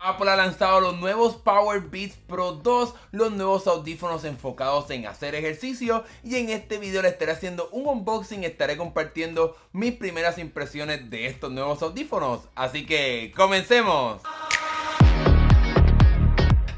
Apple ha lanzado los nuevos Powerbeats Pro 2, los nuevos audífonos enfocados en hacer ejercicio, y en este video les estaré haciendo un unboxing, estaré compartiendo mis primeras impresiones de estos nuevos audífonos, así que comencemos.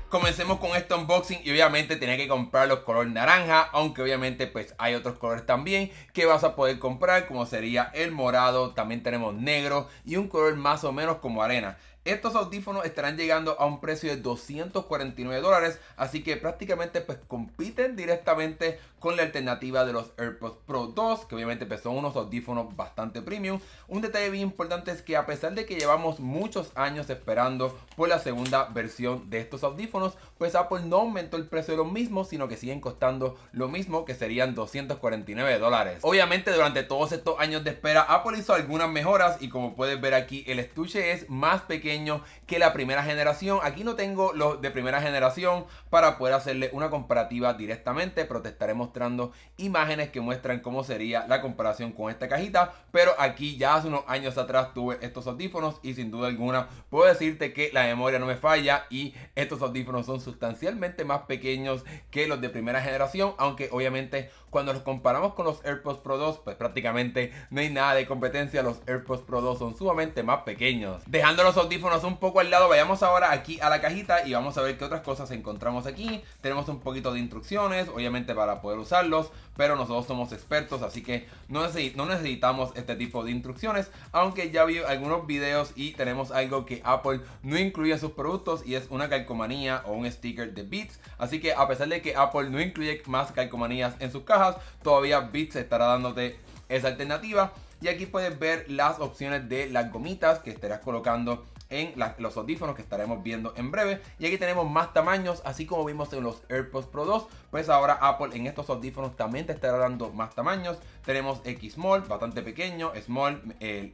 Comencemos con este unboxing y obviamente tenía que comprar los color naranja, aunque obviamente pues hay otros colores también que vas a poder comprar, como sería el morado, también tenemos negro y un color más o menos como arena. Estos audífonos estarán llegando a un precio de $249, así que prácticamente pues compiten directamente con la alternativa de los AirPods Pro 2, que obviamente pues son unos audífonos bastante premium. Un detalle bien importante es que a pesar de que llevamos muchos años esperando por la segunda versión de estos audífonos, pues Apple no aumentó el precio de los mismos, sino que siguen costando lo mismo, que serían $249. Obviamente durante todos estos años de espera Apple hizo algunas mejoras y como puedes ver aquí el estuche es más pequeño que la primera generación. Aquí no tengo los de primera generación para poder hacerle una comparativa directamente, pero te estaré mostrando imágenes que muestran cómo sería la comparación con esta cajita. Pero aquí ya hace unos años atrás tuve estos audífonos y sin duda alguna puedo decirte que la memoria no me falla y estos audífonos son sustancialmente más pequeños que los de primera generación, aunque obviamente cuando los comparamos con los AirPods Pro 2 pues prácticamente no hay nada de competencia. Los AirPods Pro 2 son sumamente más pequeños. Dejando los audífonos un poco al lado, vayamos ahora aquí a la cajita y vamos a ver qué otras cosas encontramos aquí. Tenemos un poquito de instrucciones, obviamente para poder usarlos, pero nosotros somos expertos, así que no necesitamos este tipo de instrucciones, aunque ya vi algunos videos y tenemos algo que Apple no incluye en sus productos y es una calcomanía o un sticker de Beats. Así que a pesar de que Apple no incluye más calcomanías en sus cajas, todavía Beats estará dándote esa alternativa. Y aquí puedes ver las opciones de las gomitas que estarás colocando en los audífonos que estaremos viendo en breve. Y aquí tenemos más tamaños, así como vimos en los AirPods Pro 2, pues ahora Apple en estos audífonos también te estará dando más tamaños. Tenemos X Small, bastante pequeño, Small,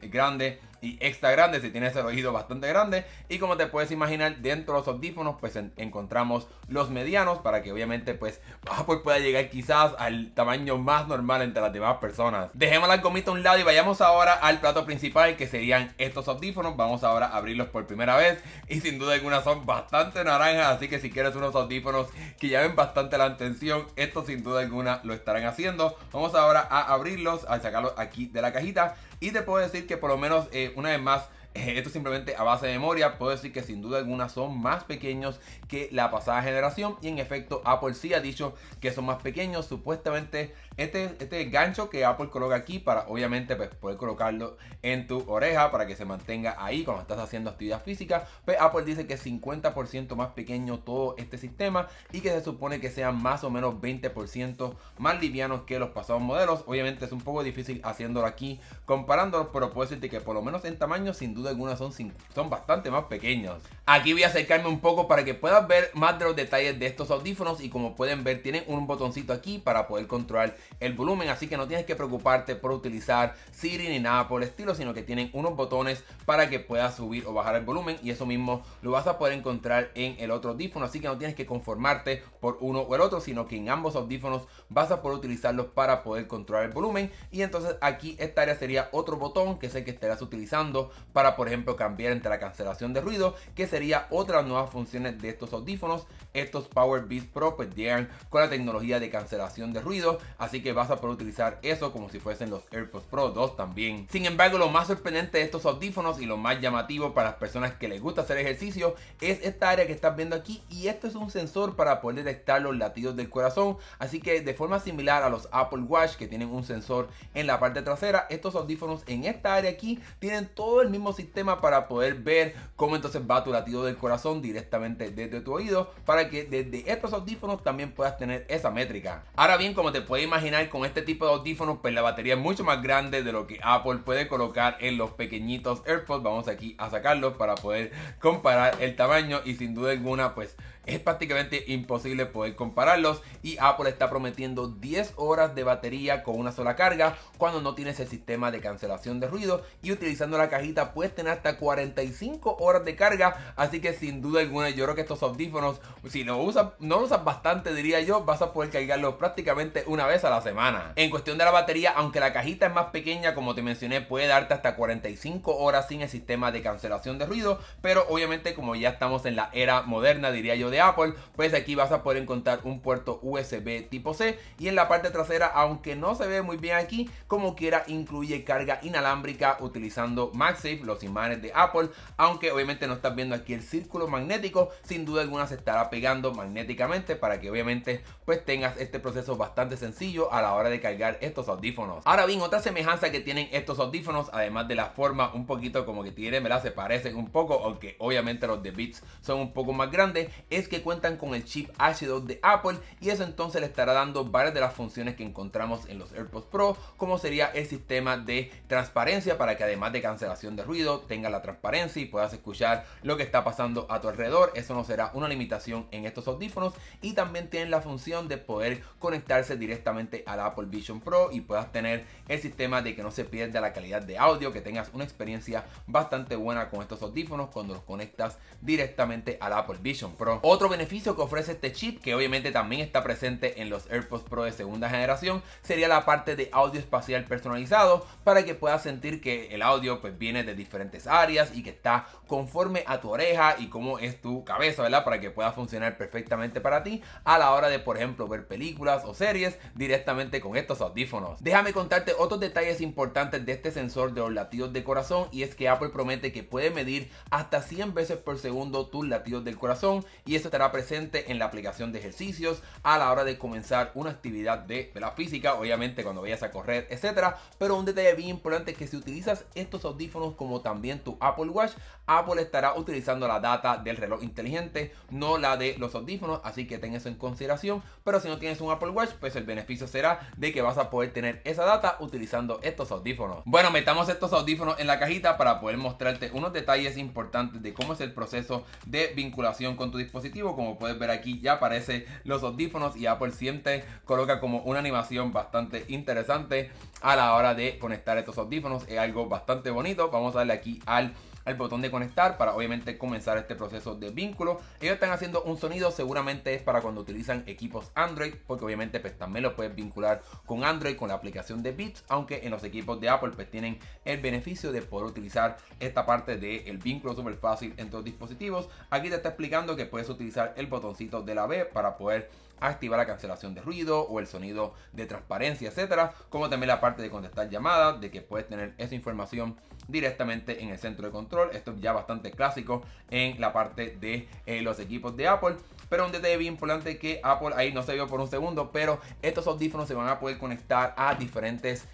grande y extra grande si tienes el oído bastante grande. Y como te puedes imaginar, dentro de los audífonos pues encontramos los medianos, para que obviamente pues Apple pueda llegar quizás al tamaño más normal entre las demás personas. Dejemos la gomita a un lado y vayamos ahora al plato principal, que serían estos audífonos. Vamos ahora a abrirlos por primera vez y sin duda alguna son bastante naranjas, así que si quieres unos audífonos que llamen bastante la atención, estos sin duda alguna lo estarán haciendo. Vamos ahora a abrirlos, a sacarlos aquí de la cajita y te puedo decir que por lo menos una vez más esto simplemente a base de memoria, puedo decir que sin duda alguna son más pequeños que la pasada generación. Y en efecto Apple sí ha dicho que son más pequeños. Supuestamente este gancho que Apple coloca aquí para obviamente pues, poder colocarlo en tu oreja para que se mantenga ahí cuando estás haciendo actividad física, pues Apple dice que es 50% más pequeño todo este sistema y que se supone que sean más o menos 20% más livianos que los pasados modelos. Obviamente es un poco difícil haciéndolo aquí comparándolos, pero puedo decirte que por lo menos en tamaño sin duda alguna son bastante más pequeños. Aquí voy a acercarme un poco para que puedas ver más de los detalles de estos audífonos y como pueden ver tienen un botoncito aquí para poder controlar el volumen, así que no tienes que preocuparte por utilizar Siri ni nada por el estilo, sino que tienen unos botones para que puedas subir o bajar el volumen y eso mismo lo vas a poder encontrar en el otro audífono, así que no tienes que conformarte por uno o el otro, sino que en ambos audífonos vas a poder utilizarlos para poder controlar el volumen. Y entonces aquí esta área sería otro botón que es el que estarás utilizando para por ejemplo cambiar entre la cancelación de ruido, que sería otra nuevas funciones de estos audífonos. Estos Powerbeats Pro pues llegan con la tecnología de cancelación de ruido, así que vas a poder utilizar eso como si fuesen los AirPods Pro 2 también. Sin embargo, lo más sorprendente de estos audífonos y lo más llamativo para las personas que les gusta hacer ejercicio es esta área que estás viendo aquí, y esto es un sensor para poder detectar los latidos del corazón. Así que de forma similar a los Apple Watch que tienen un sensor en la parte trasera, estos audífonos en esta área aquí tienen todo el mismo sistema para poder ver cómo entonces va tu latido del corazón directamente desde tu oído, para que desde estos audífonos también puedas tener esa métrica. Ahora bien, como te puedes imaginar, con este tipo de audífonos pues la batería es mucho más grande de lo que Apple puede colocar en los pequeñitos AirPods. Vamos aquí a sacarlos para poder comparar el tamaño y sin duda alguna pues es prácticamente imposible poder compararlos, y Apple está prometiendo 10 horas de batería con una sola carga cuando no tienes el sistema de cancelación de ruido, y utilizando la cajita puedes tener hasta 45 horas de carga. Así que sin duda alguna yo creo que estos audífonos, si no lo usas bastante, diría yo, vas a poder cargarlos prácticamente una vez a la semana. En cuestión de la batería, aunque la cajita es más pequeña, como te mencioné, puede darte hasta 45 horas sin el sistema de cancelación de ruido, pero obviamente como ya estamos en la era moderna, diría yo, de Apple, pues aquí vas a poder encontrar un puerto USB tipo C, y en la parte trasera, aunque no se ve muy bien aquí, como quiera incluye carga inalámbrica utilizando MagSafe, los imanes de Apple. Aunque obviamente no estás viendo aquí el círculo magnético, sin duda alguna se estará pegando magnéticamente para que obviamente pues tengas este proceso bastante sencillo a la hora de cargar estos audífonos. Ahora bien, otra semejanza que tienen estos audífonos, además de la forma un poquito como que tienen, ¿verdad? Se parecen un poco, aunque obviamente los de Beats son un poco más grandes, es que cuentan con el chip H2 de Apple, y eso entonces le estará dando varias de las funciones que encontramos en los AirPods Pro, como sería el sistema de transparencia, para que además de cancelación de ruido tenga la transparencia y puedas escuchar lo que está pasando a tu alrededor. Eso no será una limitación en estos audífonos, y también tienen la función de poder conectarse directamente al Apple Vision Pro y puedas tener el sistema de que no se pierda la calidad de audio, que tengas una experiencia bastante buena con estos audífonos cuando los conectas directamente al Apple Vision Pro. Otro beneficio que ofrece este chip, que obviamente también está presente en los AirPods Pro de segunda generación, sería la parte de audio espacial personalizado, para que puedas sentir que el audio pues viene de diferentes áreas y que está conforme a tu oreja y cómo es tu cabeza, ¿verdad? Para que pueda funcionar perfectamente para ti a la hora de, por ejemplo, ver películas o series directamente con estos audífonos. Déjame contarte otros detalles importantes de este sensor de los latidos de corazón, y es que Apple promete que puede medir hasta 100 veces por segundo tus latidos del corazón, y eso estará presente en la aplicación de ejercicios a la hora de comenzar una actividad de la física, obviamente cuando vayas a correr, etcétera. Pero un detalle bien importante es que si utilizas estos audífonos como también tu Apple Watch, Apple estará utilizando la data del reloj inteligente, no la de los audífonos, así que ten eso en consideración. Pero si no tienes un Apple Watch, pues el beneficio será de que vas a poder tener esa data utilizando estos audífonos. Bueno, metamos estos audífonos en la cajita para poder mostrarte unos detalles importantes de cómo es el proceso de vinculación con tu dispositivo. Como puedes ver aquí ya aparecen los audífonos, y Apple siempre coloca como una animación bastante interesante a la hora de conectar estos audífonos. Es algo bastante bonito. Vamos a darle aquí al botón de conectar para obviamente comenzar este proceso de vínculo. Ellos están haciendo un sonido, seguramente es para cuando utilizan equipos Android, porque obviamente pues también lo puedes vincular con Android con la aplicación de Beats, aunque en los equipos de Apple pues tienen el beneficio de poder utilizar esta parte del vínculo súper fácil entre los dispositivos. Aquí te está explicando que puedes utilizar el botoncito de la B para poder activar la cancelación de ruido o el sonido de transparencia, etcétera, como también la parte de contestar llamadas, de que puedes tener esa información directamente en el centro de control. Esto es ya bastante clásico en la parte de los equipos de Apple. Pero un detalle bien importante que Apple, ahí no se vio por un segundo, pero estos audífonos se van a poder conectar a diferentes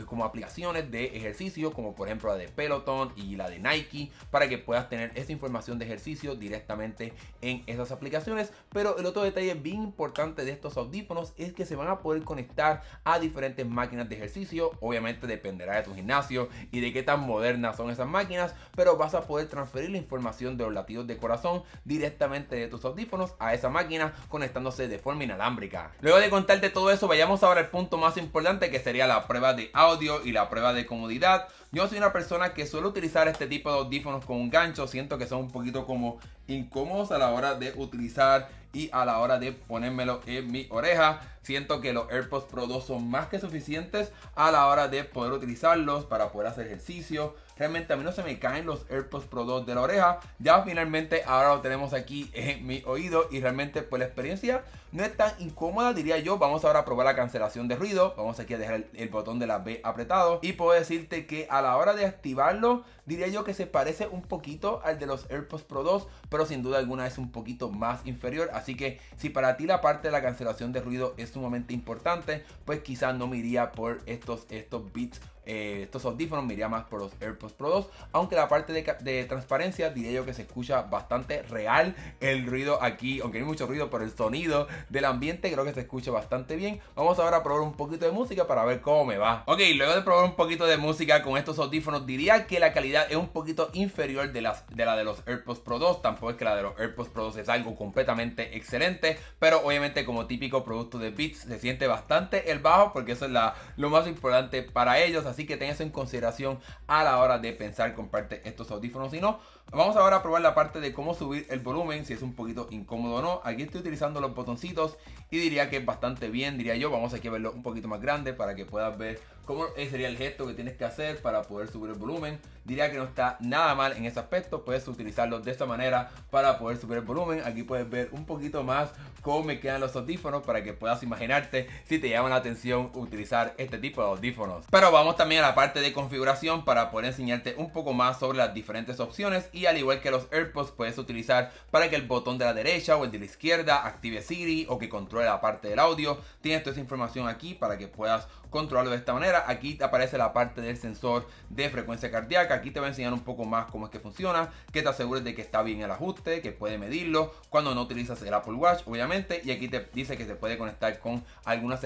como aplicaciones de ejercicio, como por ejemplo la de Peloton y la de Nike, para que puedas tener esa información de ejercicio directamente en esas aplicaciones. Pero el otro detalle bien importante de estos audífonos es que se van a poder conectar a diferentes máquinas de ejercicio. Obviamente dependerá de tu gimnasio y de qué tan modernas son esas máquinas, pero vas a poder transferir la información de los latidos de corazón directamente de tus audífonos a esa máquina, conectándose de forma inalámbrica. Luego de contarte todo eso, vayamos ahora al punto más importante, que sería la prueba de audio y la prueba de comodidad. Yo soy una persona que suele utilizar este tipo de audífonos con un gancho. Siento que son un poquito como incómodos a la hora de utilizar y a la hora de ponérmelo en mi oreja. Siento que los AirPods Pro 2 son más que suficientes a la hora de poder utilizarlos para poder hacer ejercicio. Realmente a mí no se me caen los AirPods Pro 2 de la oreja. Ya finalmente ahora lo tenemos aquí en mi oído, y realmente pues la experiencia no es tan incómoda, diría yo. Vamos ahora a probar la cancelación de ruido. Vamos aquí a dejar el botón de la B apretado, y puedo decirte que a la hora de activarlo, diría yo que se parece un poquito al de los AirPods Pro 2, pero sin duda alguna es un poquito más inferior. Así que si para ti la parte de la cancelación de ruido es sumamente importante, pues quizás no me iría por estos Beats estos audífonos me iría más por los AirPods Pro 2, aunque la parte de transparencia diría yo que se escucha bastante real el ruido aquí, aunque hay mucho ruido, pero el sonido del ambiente creo que se escucha bastante bien. Vamos ahora a probar un poquito de música para ver cómo me va. Ok, luego de probar un poquito de música con estos audífonos, diría que la calidad es un poquito inferior de la de los AirPods Pro 2. Tampoco es que la de los AirPods Pro 2 es algo completamente excelente, pero obviamente como típico producto de Beats se siente bastante el bajo, porque eso es lo más importante para ellos, así que ten eso en consideración a la hora de pensar comprarte estos audífonos. Si no, vamos ahora a probar la parte de cómo subir el volumen, si es un poquito incómodo o no. Aquí estoy utilizando los botoncitos y diría que es bastante bien, diría yo. Vamos aquí a verlo un poquito más grande para que puedas ver cómo sería el gesto que tienes que hacer para poder subir el volumen. Diría que no está nada mal en ese aspecto. Puedes utilizarlo de esta manera para poder subir el volumen. Aquí puedes ver un poquito más cómo me quedan los audífonos para que puedas imaginarte si te llama la atención utilizar este tipo de audífonos. Pero vamos también a la parte de configuración para poder enseñarte un poco más sobre las diferentes opciones. Y al igual que los AirPods, puedes utilizar para que el botón de la derecha o el de la izquierda active Siri o que controle la parte del audio. Tienes toda esa información aquí para que puedas controlarlo de esta manera. Aquí te aparece la parte del sensor de frecuencia cardíaca. Aquí te va a enseñar un poco más cómo es que funciona, que te asegures de que está bien el ajuste, que puede medirlo cuando no utilizas el Apple Watch, obviamente. Y aquí te dice que se puede conectar con algunas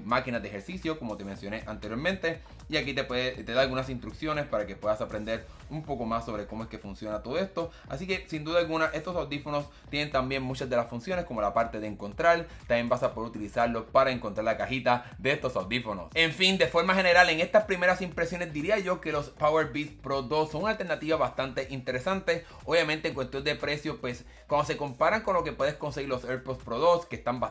máquinas de ejercicio, como te mencioné anteriormente. Y aquí te da algunas instrucciones para que puedas aprender un poco más sobre cómo es que funciona todo esto. Así que sin duda alguna estos audífonos tienen también muchas de las funciones, como la parte de encontrar. También vas a poder utilizarlo para encontrar la cajita de estos audífonos. En fin, de forma general, en estas primeras impresiones diría yo que los Powerbeats Pro 2 son una alternativa bastante interesante. Obviamente en cuestión de precio, pues cuando se comparan con lo que puedes conseguir los AirPods Pro 2, que están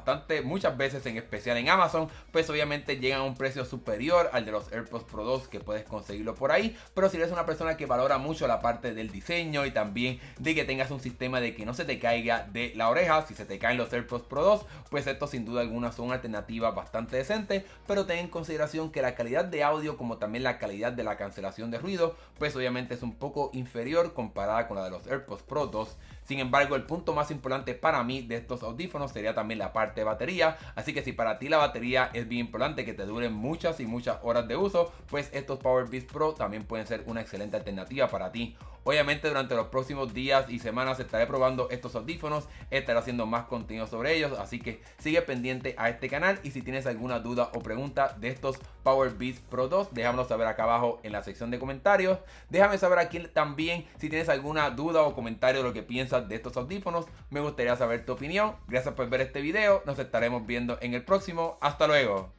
muchas veces en especial en Amazon, pues obviamente llegan a un precio superior al de los AirPods Pro 2, que puedes conseguirlo por ahí. Pero si eres una persona que valora mucho la parte del diseño y también de que tengas un sistema de que no se te caiga de la oreja si se te caen los AirPods Pro 2, pues estos sin duda alguna son una alternativa bastante decente. Pero ten en consideración que la calidad de audio, como también la calidad de la cancelación de ruido, pues obviamente es un poco inferior comparada con la de los AirPods Pro 2. Sin embargo, el punto más importante para mí de estos audífonos sería también la parte de batería. Así que si para ti la batería es bien importante, que te duren muchas y muchas horas de uso, pues estos Powerbeats Pro también pueden ser una excelente alternativa para ti. Obviamente durante los próximos días y semanas estaré probando estos audífonos, estaré haciendo más contenido sobre ellos, así que sigue pendiente a este canal. Y si tienes alguna duda o pregunta de estos Powerbeats Pro 2, déjamelo saber acá abajo en la sección de comentarios. Déjame saber aquí también si tienes alguna duda o comentario de lo que piensas de estos audífonos. Me gustaría saber tu opinión. Gracias por ver este video, nos estaremos viendo en el próximo. Hasta luego.